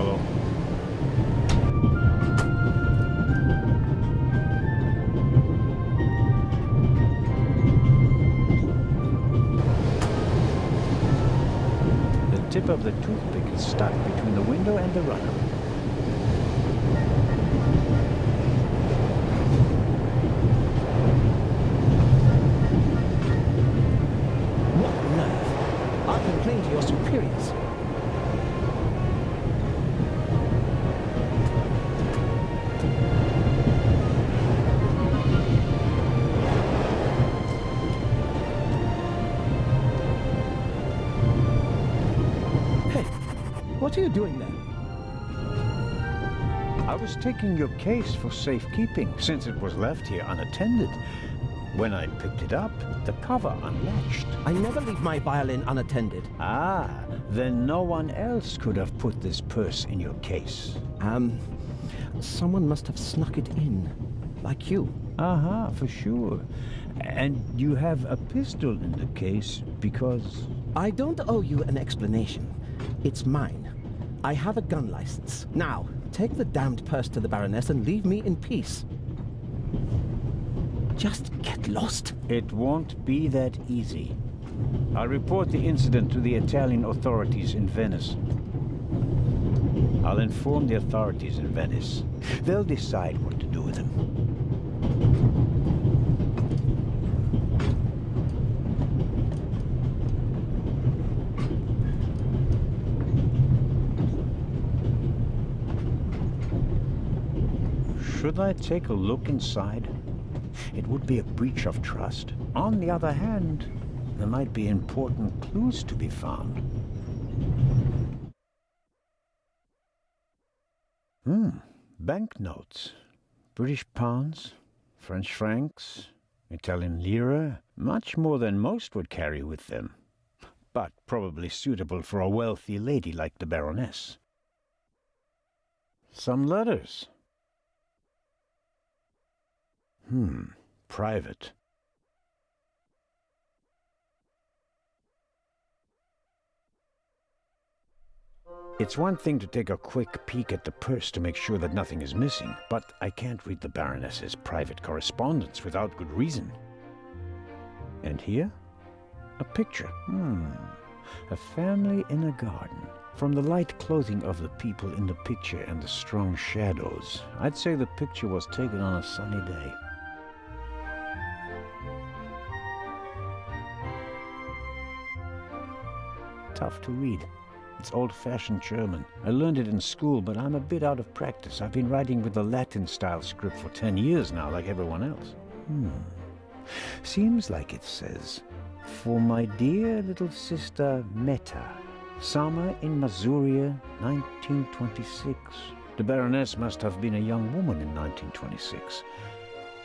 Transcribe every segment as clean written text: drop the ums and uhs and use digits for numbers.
follow. The tip of the toothpick is stuck between the window and the runner. What nerve! I'll complain to your superiors. Hey, what are you doing there? I was taking your case for safekeeping, since it was left here unattended. When I picked it up, the cover unlatched. I never leave my violin unattended. Ah, then no one else could have put this purse in your case. Someone must have snuck it in, like you. Aha, for sure. And you have a pistol in the case because... I don't owe you an explanation. It's mine. I have a gun license. Now, take the damned purse to the Baroness and leave me in peace. Just get lost. It won't be that easy. I'll report the incident to the Italian authorities in Venice. I'll inform the authorities in Venice. They'll decide what to do with him. Should I take a look inside? It would be a breach of trust. On the other hand, there might be important clues to be found. Banknotes. British pounds, French francs, Italian lira. Much more than most would carry with them. But probably suitable for a wealthy lady like the Baroness. Some letters. Private. It's one thing to take a quick peek at the purse to make sure that nothing is missing, but I can't read the Baroness's private correspondence without good reason. And here? A picture. A family in a garden. From the light clothing of the people in the picture and the strong shadows, I'd say the picture was taken on a sunny day. Tough to read. It's old-fashioned German. I learned it in school, but I'm a bit out of practice. I've been writing with the Latin-style script for 10 years now, like everyone else. Seems like it says, "For my dear little sister Meta, summer in Masuria, 1926. The Baroness must have been a young woman in 1926.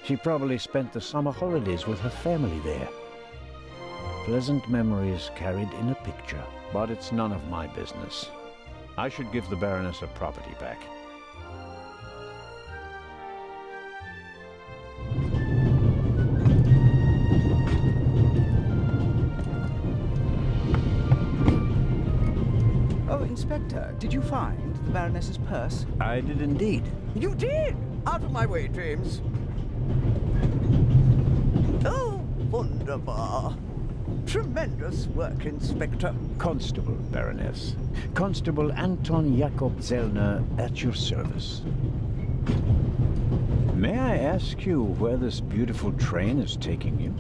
She probably spent the summer holidays with her family there. Pleasant memories carried in a picture. But it's none of my business. I should give the Baroness her property back." Oh, Inspector, did you find the Baroness's purse? I did indeed. You did? Out of my way, James. Oh, wunderbar. Tremendous work, Inspector. Constable, Baroness. Constable Anton Jakob Zellner, at your service. May I ask you where this beautiful train is taking you?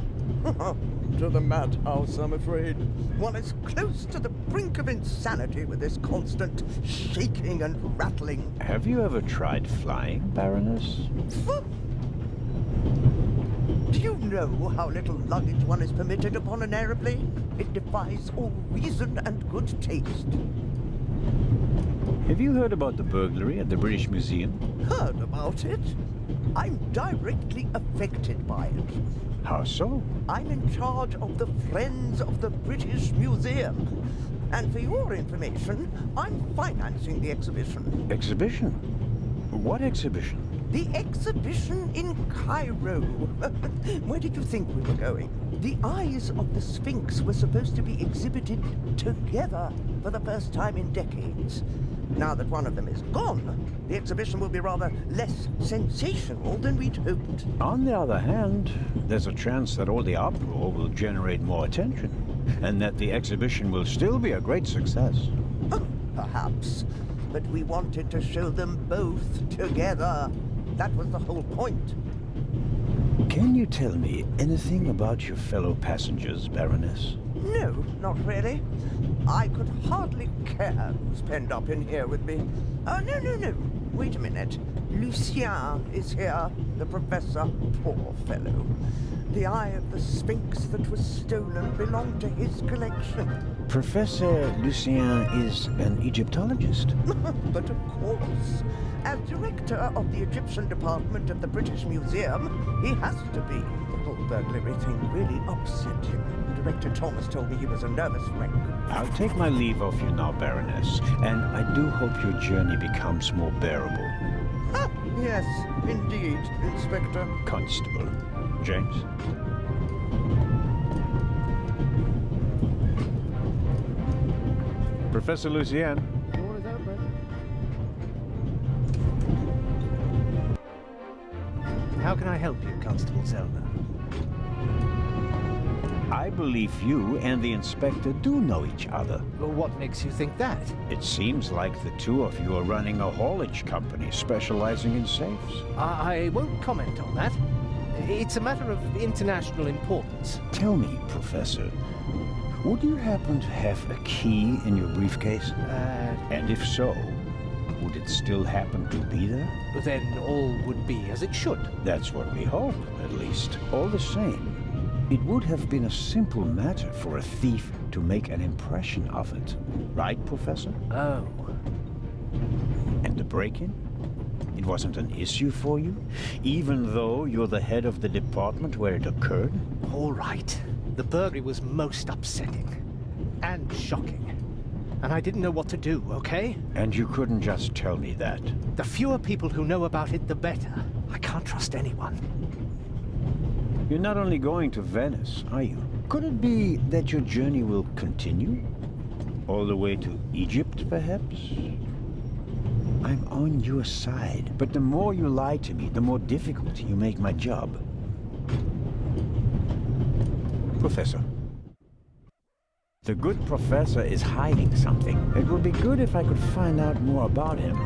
To the madhouse, I'm afraid. One is close to the brink of insanity with this constant shaking and rattling. Have you ever tried flying, Baroness? Do you know how little luggage one is permitted upon an aeroplane? It defies all reason and good taste. Have you heard about the burglary at the British Museum? Heard about it? I'm directly affected by it. How so? I'm in charge of the Friends of the British Museum. And for your information, I'm financing the exhibition. Exhibition? What exhibition? The exhibition in Cairo. Where did you think we were going? The eyes of the Sphinx were supposed to be exhibited together for the first time in decades. Now that one of them is gone, the exhibition will be rather less sensational than we'd hoped. On the other hand, there's a chance that all the uproar will generate more attention, and that the exhibition will still be a great success. Oh, perhaps. But we wanted to show them both together. That was the whole point. Can you tell me anything about your fellow passengers, Baroness? No, not really. I could hardly care who's penned up in here with me. Oh, no. Wait a minute. Lucien is here, the professor. Poor fellow. The eye of the Sphinx that was stolen belonged to his collection. Professor Lucien is an Egyptologist. But of course, as director of the Egyptian department of the British Museum, he has to be. The whole burglary thing really upset him. Director Thomas told me he was a nervous wreck. I'll take my leave of you now, Baroness, and I do hope your journey becomes more bearable. Ah, yes, indeed, Inspector. Constable. James? Professor Lucien? Door is open. How can I help you, Constable Zellner? I believe you and the inspector do know each other. Well, what makes you think that? It seems like the two of you are running a haulage company specializing in safes. I won't comment on that. It's a matter of international importance. Tell me, Professor, would you happen to have a key in your briefcase? And if so, would it still happen to be there? Then all would be as it should. That's what we hope, at least. All the same, it would have been a simple matter for a thief to make an impression of it. Right, Professor? Oh. And the break-in? It wasn't an issue for you? Even though you're the head of the department where it occurred? All right. The burglary was most upsetting. And shocking. And I didn't know what to do, okay? And you couldn't just tell me that. The fewer people who know about it, the better. I can't trust anyone. You're not only going to Venice, are you? Could it be that your journey will continue? All the way to Egypt, perhaps? I'm on your side, but the more you lie to me, the more difficult you make my job. Professor. The good professor is hiding something. It would be good if I could find out more about him.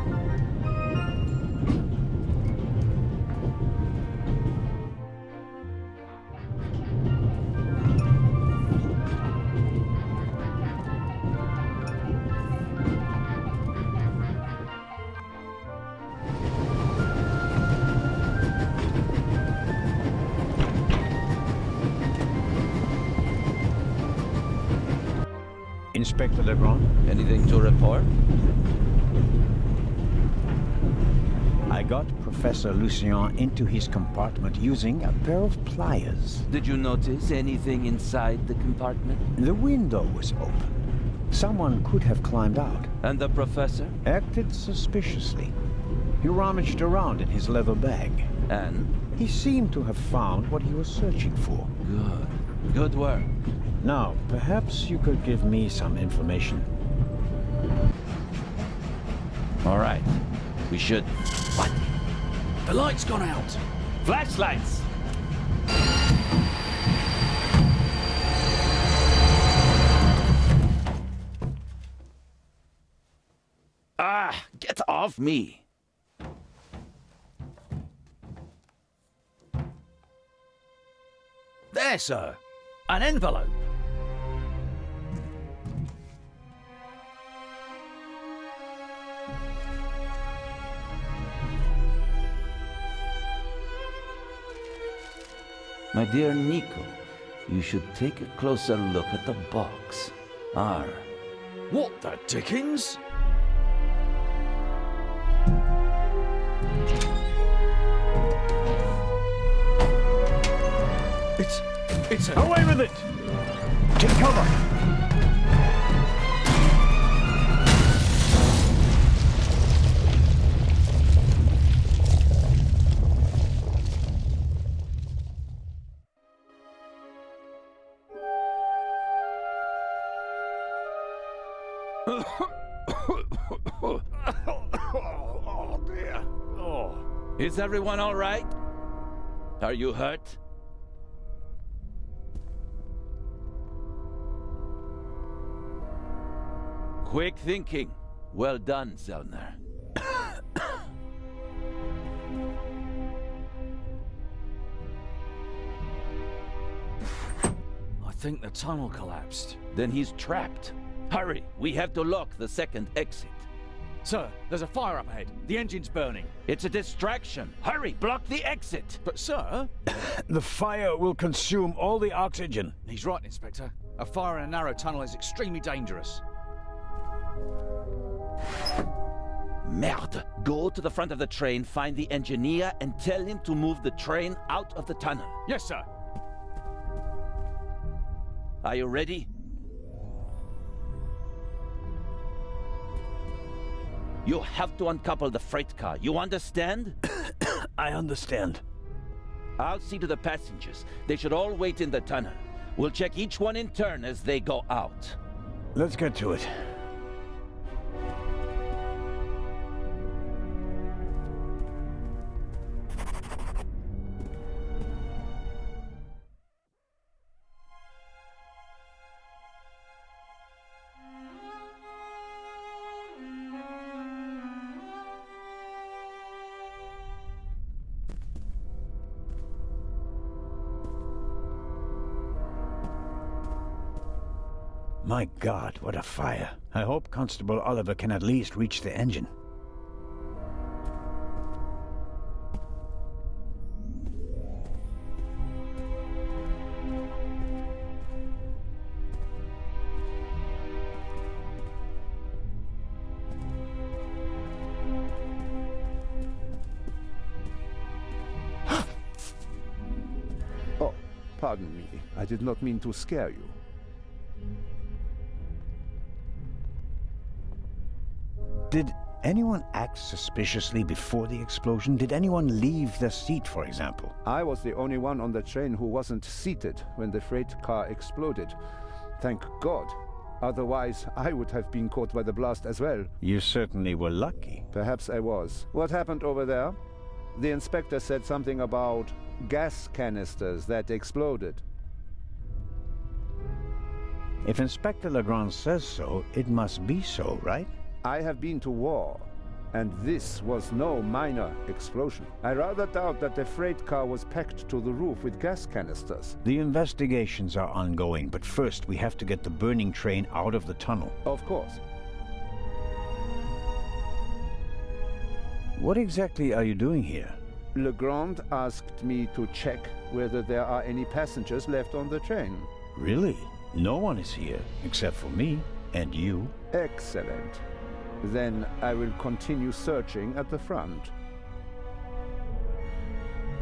Inspector Legrand? Anything to report? I got Professor Lucien into his compartment using a pair of pliers. Did you notice anything inside the compartment? The window was open. Someone could have climbed out. And the professor? Acted suspiciously. He rummaged around in his leather bag. And? He seemed to have found what he was searching for. Good. Good work. Now, perhaps you could give me some information. All right. We should... What? The light's gone out. Flashlights! Ah! Get off me! There, sir. An envelope. My dear Nico, you should take a closer look at the box. R. What the dickens? It's a... Away with it! Take cover! Oh, dear. Oh. Is everyone all right? Are you hurt? Quick thinking. Well done, Zellner. I think the tunnel collapsed. Then he's trapped. Hurry, we have to lock the second exit. Sir, there's a fire up ahead. The engine's burning. It's a distraction. Hurry, block the exit. But, sir... The fire will consume all the oxygen. He's right, Inspector. A fire in a narrow tunnel is extremely dangerous. Merde. Go to the front of the train, find the engineer, and tell him to move the train out of the tunnel. Yes, sir. Are you ready? You have to uncouple the freight car. You understand? I understand. I'll see to the passengers. They should all wait in the tunnel. We'll check each one in turn as they go out. Let's get to it. My God, what a fire. I hope Constable Oliver can at least reach the engine. Oh, pardon me. I did not mean to scare you. Did anyone act suspiciously before the explosion? Did anyone leave their seat, for example? I was the only one on the train who wasn't seated when the freight car exploded. Thank God. Otherwise, I would have been caught by the blast as well. You certainly were lucky. Perhaps I was. What happened over there? The inspector said something about gas canisters that exploded. If Inspector Legrand says so, it must be so, right? I have been to war, and this was no minor explosion. I rather doubt that the freight car was packed to the roof with gas canisters. The investigations are ongoing, but first we have to get the burning train out of the tunnel. Of course. What exactly are you doing here? Legrand asked me to check whether there are any passengers left on the train. Really? No one is here, except for me and you. Excellent. Then I will continue searching at the front.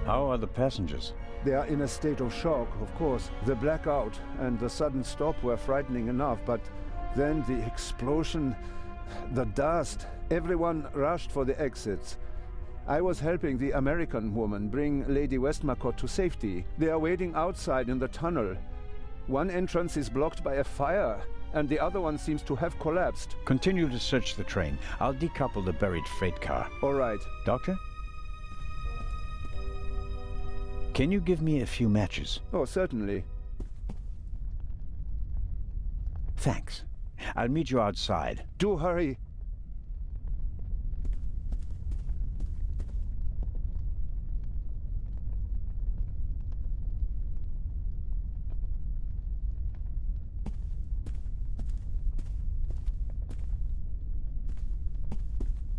How are the passengers? They are in a state of shock, of course. The blackout and the sudden stop were frightening enough, but then the explosion, the dust, everyone rushed for the exits. I was helping the American woman bring Lady Westmacott to safety. They are waiting outside in the tunnel. One entrance is blocked by a fire, and the other one seems to have collapsed. Continue to search the train. I'll decouple the buried freight car. All right. Doctor? Can you give me a few matches? Oh, certainly. Thanks. I'll meet you outside. Do hurry.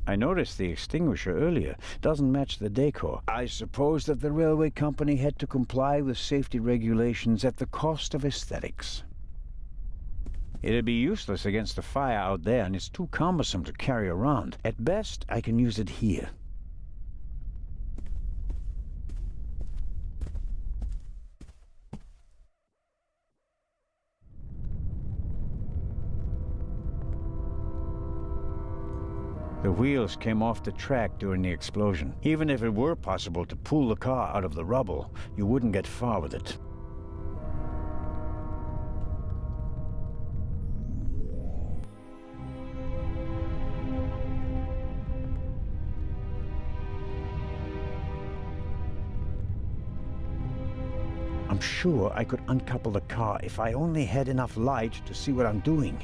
I noticed the extinguisher earlier. Doesn't match the decor. I suppose that the railway company had to comply with safety regulations at the cost of aesthetics. It'd be useless against the fire out there, and it's too cumbersome to carry around. At best, I can use it here. The wheels came off the track during the explosion. Even if it were possible to pull the car out of the rubble, you wouldn't get far with it. sure I could uncouple the car if I only had enough light to see what I'm doing.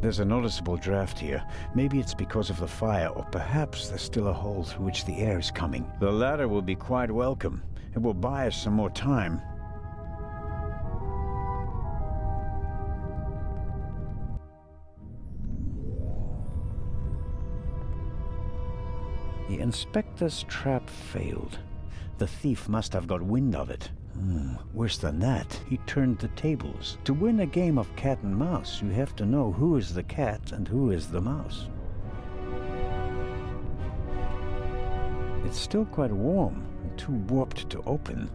There's a noticeable draft here. Maybe it's because of the fire, or perhaps there's still a hole through which the air is coming. The latter will be quite welcome. It will buy us some more time. The inspector's trap failed. The thief must have got wind of it. Worse than that, he turned the tables. To win a game of cat and mouse, you have to know who is the cat and who is the mouse. It's still quite warm and too warped to open.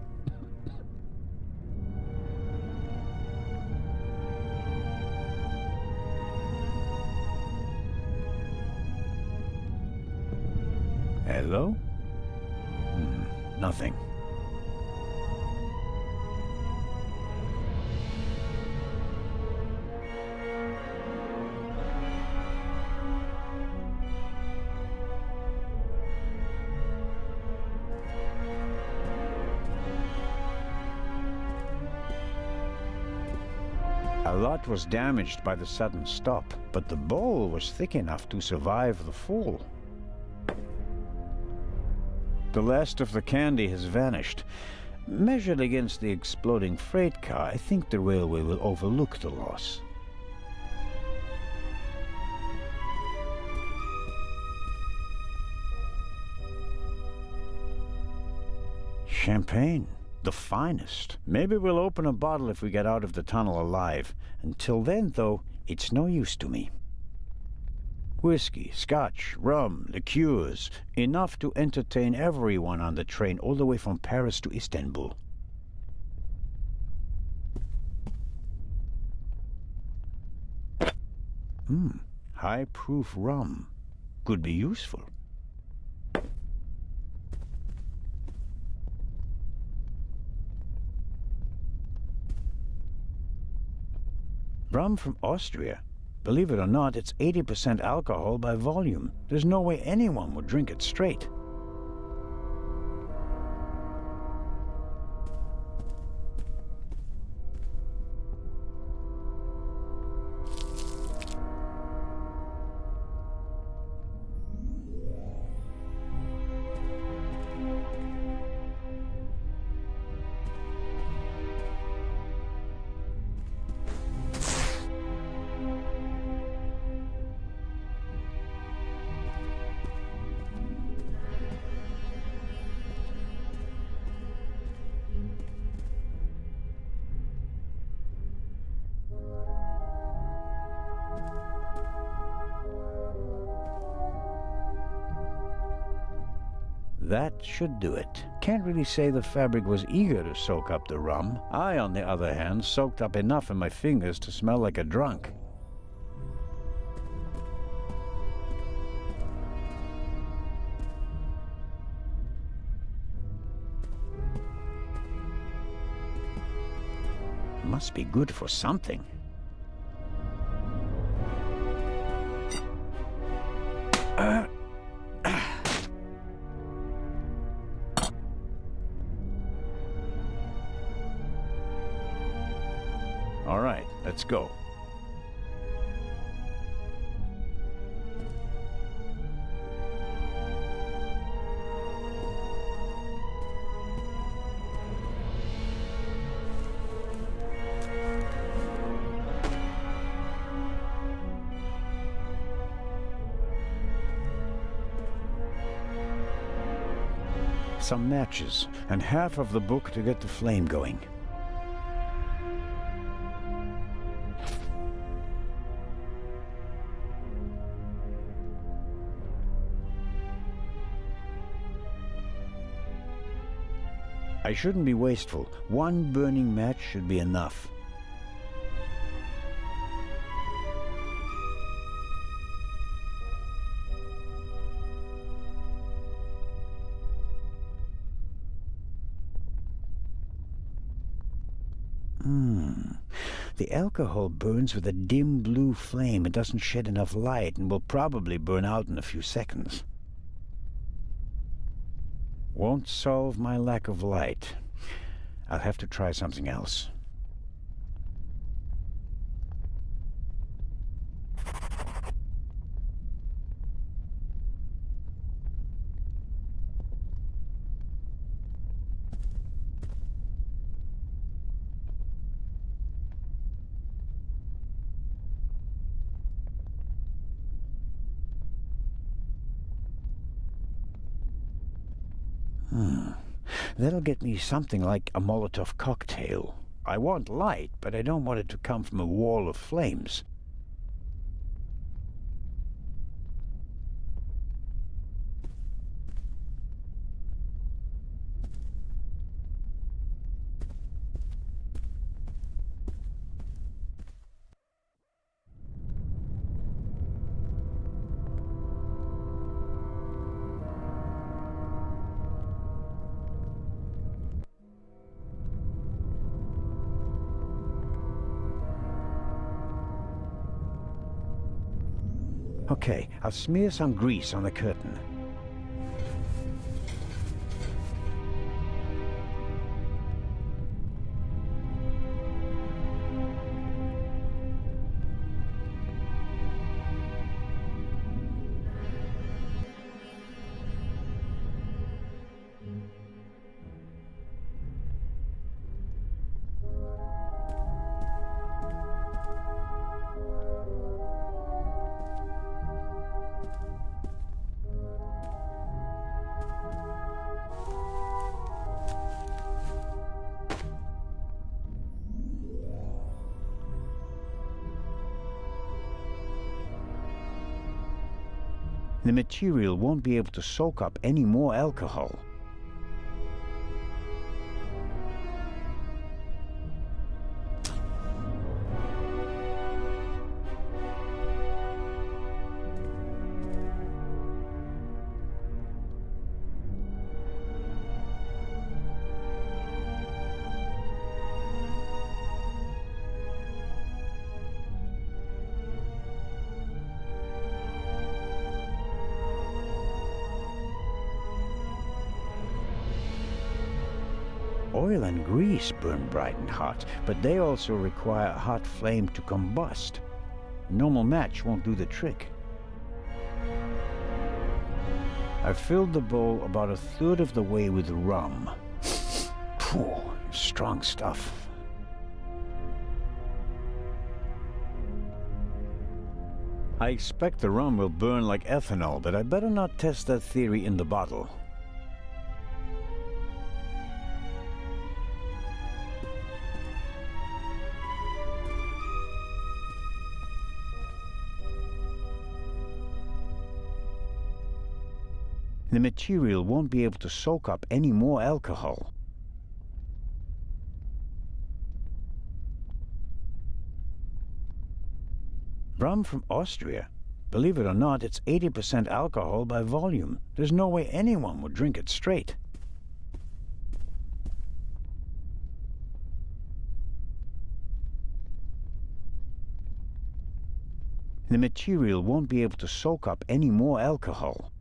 Hello? Nothing. A lot was damaged by the sudden stop, but the bowl was thick enough to survive the fall. The last of the candy has vanished. Measured against the exploding freight car, I think the railway will overlook the loss. Champagne. The finest. Maybe we'll open a bottle if we get out of the tunnel alive. Until then, though, it's no use to me. Whiskey, scotch, rum, liqueurs, enough to entertain everyone on the train all the way from Paris to Istanbul. High-proof rum. Could be useful. Rum from Austria. Believe it or not, it's 80% alcohol by volume. There's no way anyone would drink it straight. That should do it. Can't really say the fabric was eager to soak up the rum. I, on the other hand, soaked up enough in my fingers to smell like a drunk. Must be good for something. All right, let's go. Some matches, and half of the book to get the flame going. I shouldn't be wasteful. One burning match should be enough. The alcohol burns with a dim blue flame. It doesn't shed enough light and will probably burn out in a few seconds. Won't solve my lack of light. I'll have to try something else. That'll get me something like a Molotov cocktail. I want light, but I don't want it to come from a wall of flames. Okay, I'll smear some grease on the curtain. The material won't be able to soak up any more alcohol. Oil and grease burn bright and hot, but they also require a hot flame to combust. A normal match won't do the trick. I've filled the bowl about a third of the way with rum. Phew, strong stuff. I expect the rum will burn like ethanol, but I better not test that theory in the bottle. The material won't be able to soak up any more alcohol. Rum from Austria. Believe it or not, it's 80% alcohol by volume. There's no way anyone would drink it straight. The material won't be able to soak up any more alcohol.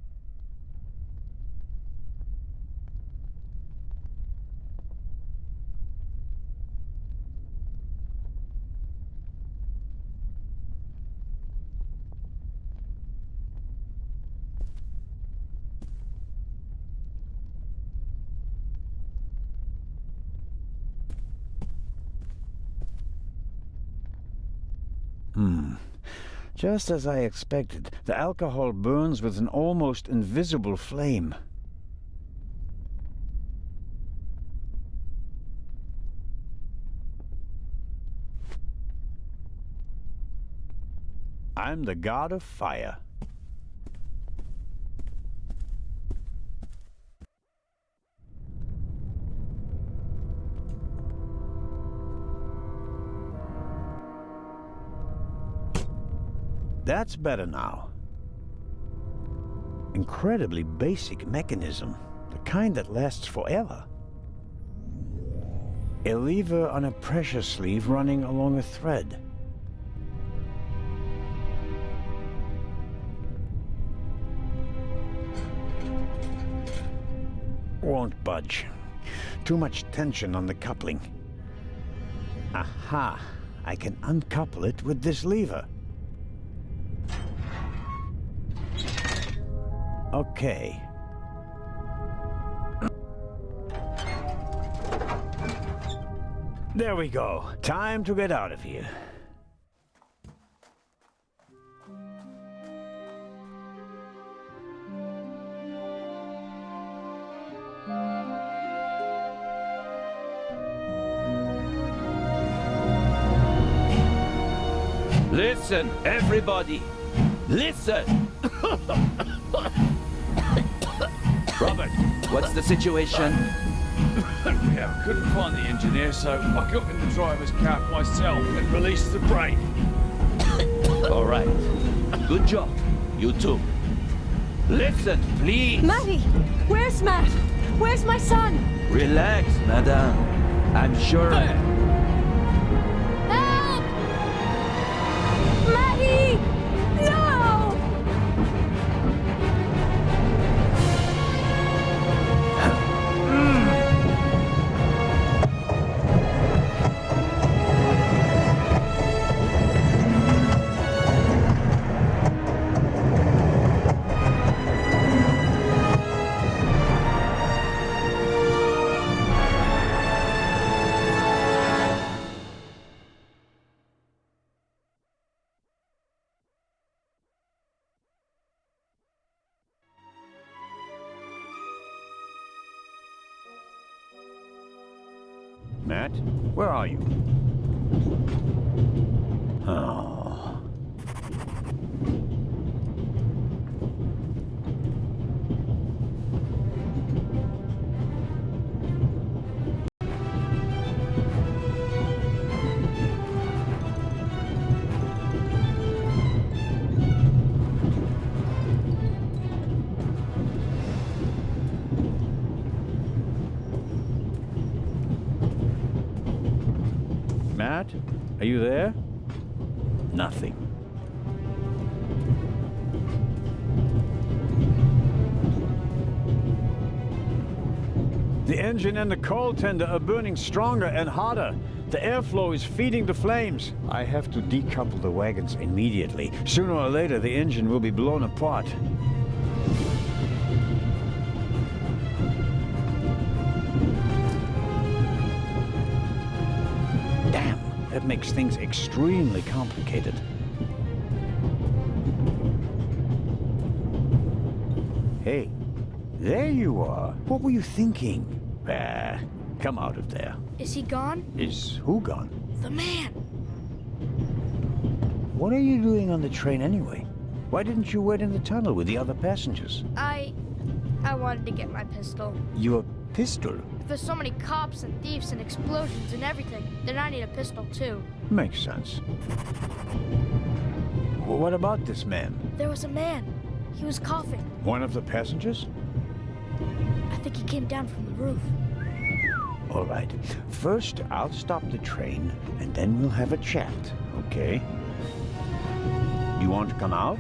Just as I expected, the alcohol burns with an almost invisible flame. I'm the god of fire. That's better now. Incredibly basic mechanism, the kind that lasts forever. A lever on a pressure sleeve running along a thread. Won't budge. Too much tension on the coupling. Aha! I can uncouple it with this lever. Okay. There we go. Time to get out of here. Listen, everybody! Listen! Robert, what's the situation? Yeah, I couldn't find the engineer, so I got in the driver's cab myself and released the brake. All right. Good job. You too. Listen, please. Matty! Where's Matt? Where's my son? Relax, madame. I'm sure There. Help! Matty! No! Matt, where are you? Oh. Matt, are you there? Nothing. The engine and the coal tender are burning stronger and hotter. The airflow is feeding the flames. I have to decouple the wagons immediately. Sooner or later, the engine will be blown apart. Damn, that makes things extremely complicated. Hey, there you are. What were you thinking? Ah, come out of there. Is he gone? Is who gone? The man! What are you doing on the train anyway? Why didn't you wait in the tunnel with the other passengers? I wanted to get my pistol. Your pistol? If there's so many cops and thieves and explosions and everything, then I need a pistol too. Makes sense. What about this man? There was a man. He was coughing. One of the passengers? I think he came down from the roof. All right. First, I'll stop the train, and then we'll have a chat, okay? You want to come out?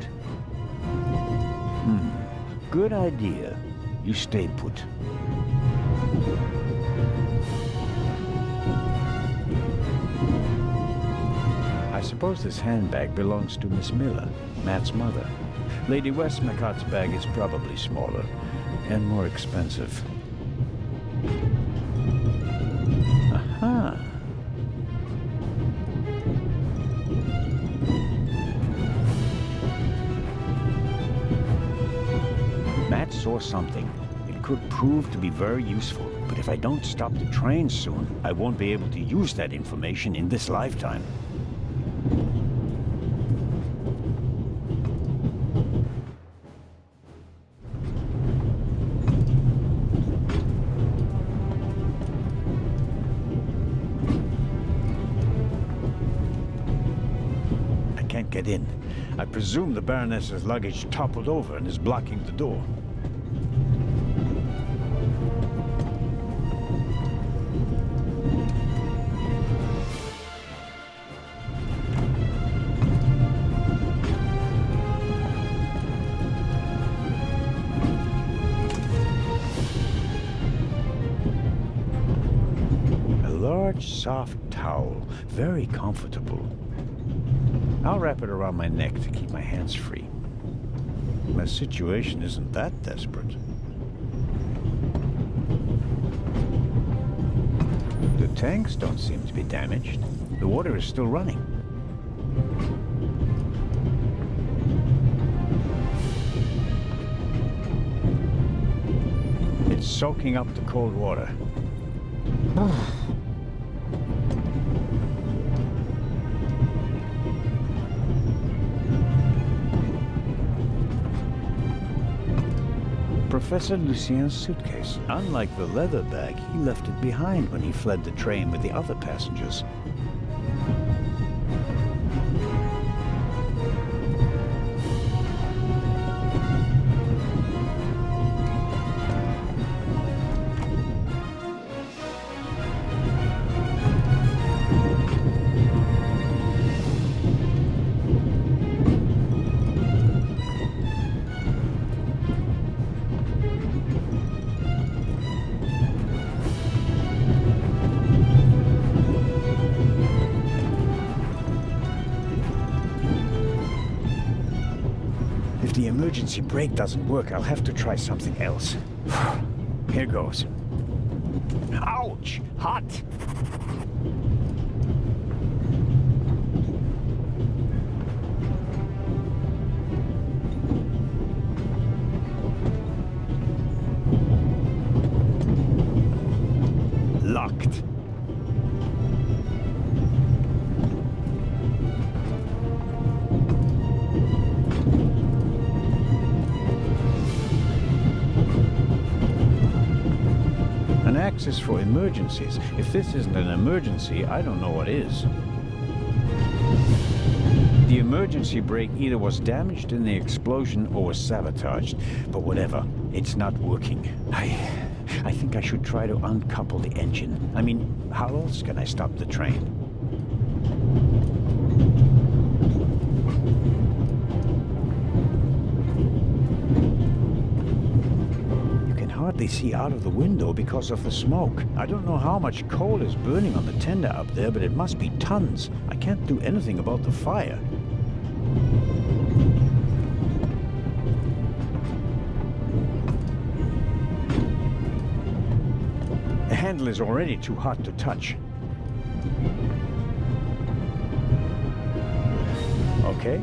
Good idea. You stay put. I suppose this handbag belongs to Miss Miller, Matt's mother. Lady Westmacott's bag is probably smaller and more expensive. Aha! Matt saw something. It could prove to be very useful, but if I don't stop the train soon, I won't be able to use that information in this lifetime. Get in. I presume the Baroness's luggage toppled over and is blocking the door. large, soft towel. Very comfortable. I'll wrap it around my neck to keep my hands free. My situation isn't that desperate. The tanks don't seem to be damaged. The water is still running. It's soaking up the cold water. Professor Lucien's suitcase. Unlike the leather bag, he left it behind when he fled the train with the other passengers. If the emergency brake doesn't work, I'll have to try something else. Here goes. Ouch! Hot! Locked. An access for emergencies. If this isn't an emergency, I don't know what is. The emergency brake either was damaged in the explosion or was sabotaged. But whatever, it's not working. I think I should try to uncouple the engine. I mean, how else can I stop the train? Hardly see out of the window because of the smoke. I don't know how much coal is burning on the tender up there, but it must be tons. I can't do anything about the fire. The handle is already too hot to touch. Okay,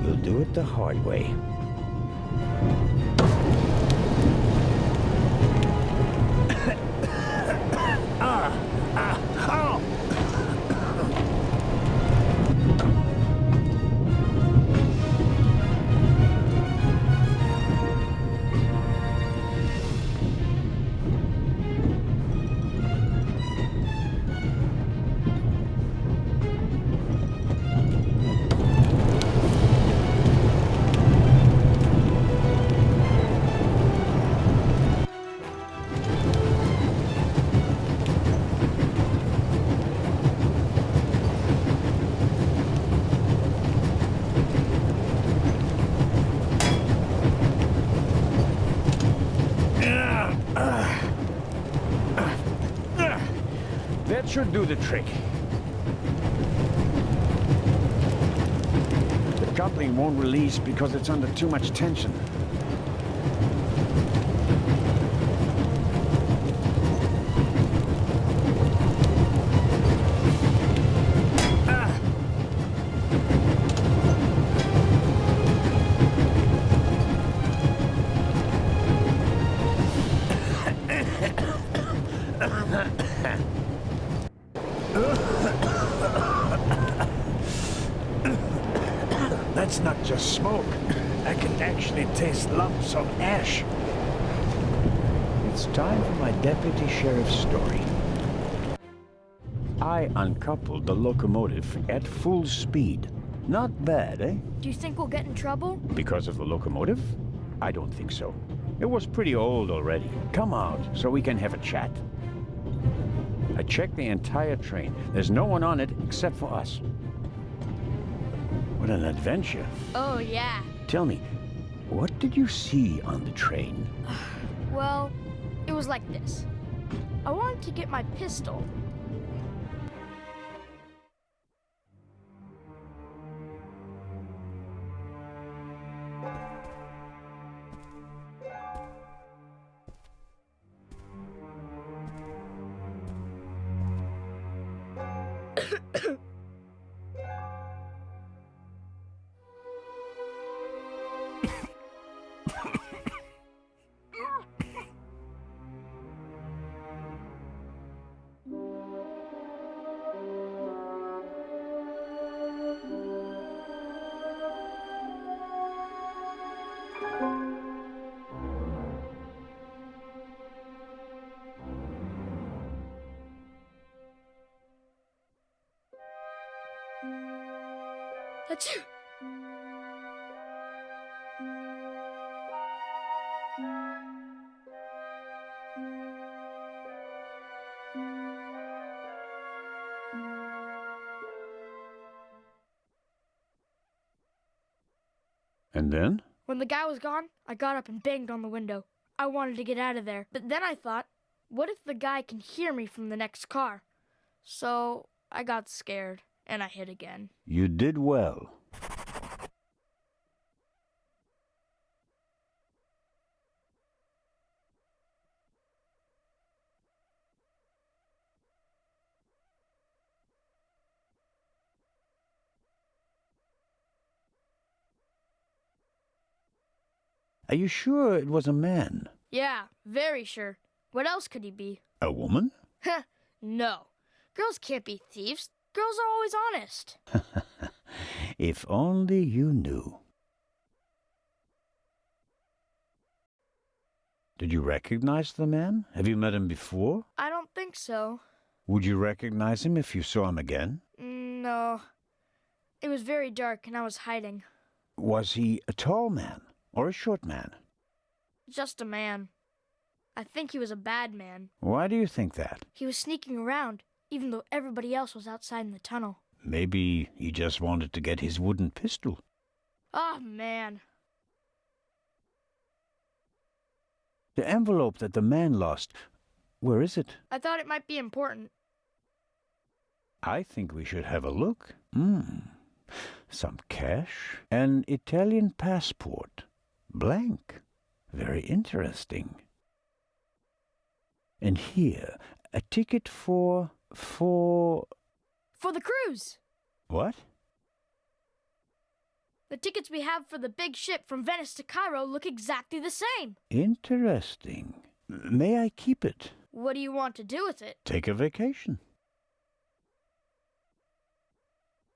we'll do it the hard way. That should do the trick. The coupling won't release because it's under too much tension. That's not just smoke. I can actually taste lumps of ash. It's time for my deputy sheriff's story. I uncoupled the locomotive at full speed. Not bad, eh? Do you think we'll get in trouble? Because of the locomotive? I don't think so. It was pretty old already. Come out so we can have a chat. I checked the entire train. There's no one on it except for us. What an adventure. Oh, yeah. Tell me, what did you see on the train? Well, it was like this. I wanted to get my pistol, Achoo! And then? When the guy was gone, I got up and banged on the window. I wanted to get out of there, but then I thought, what if the guy can hear me from the next car? So I got scared, and I hid again. You did well. Are you sure it was a man? Yeah, very sure. What else could he be? A woman? Heh, no. Girls can't be thieves. Girls are always honest. If only you knew. Did you recognize the man? Have you met him before? I don't think so. Would you recognize him if you saw him again? No. It was very dark and I was hiding. Was he a tall man or a short man? Just a man. I think he was a bad man. Why do you think that? He was sneaking around, even though everybody else was outside in the tunnel. Maybe he just wanted to get his wooden pistol. Oh, man. The envelope that the man lost, where is it? I thought it might be important. I think we should have a look. Some cash. An Italian passport. Blank. Very interesting. And here, a ticket for... For the cruise! What? The tickets we have for the big ship from Venice to Cairo look exactly the same. Interesting. May I keep it? What do you want to do with it? Take a vacation.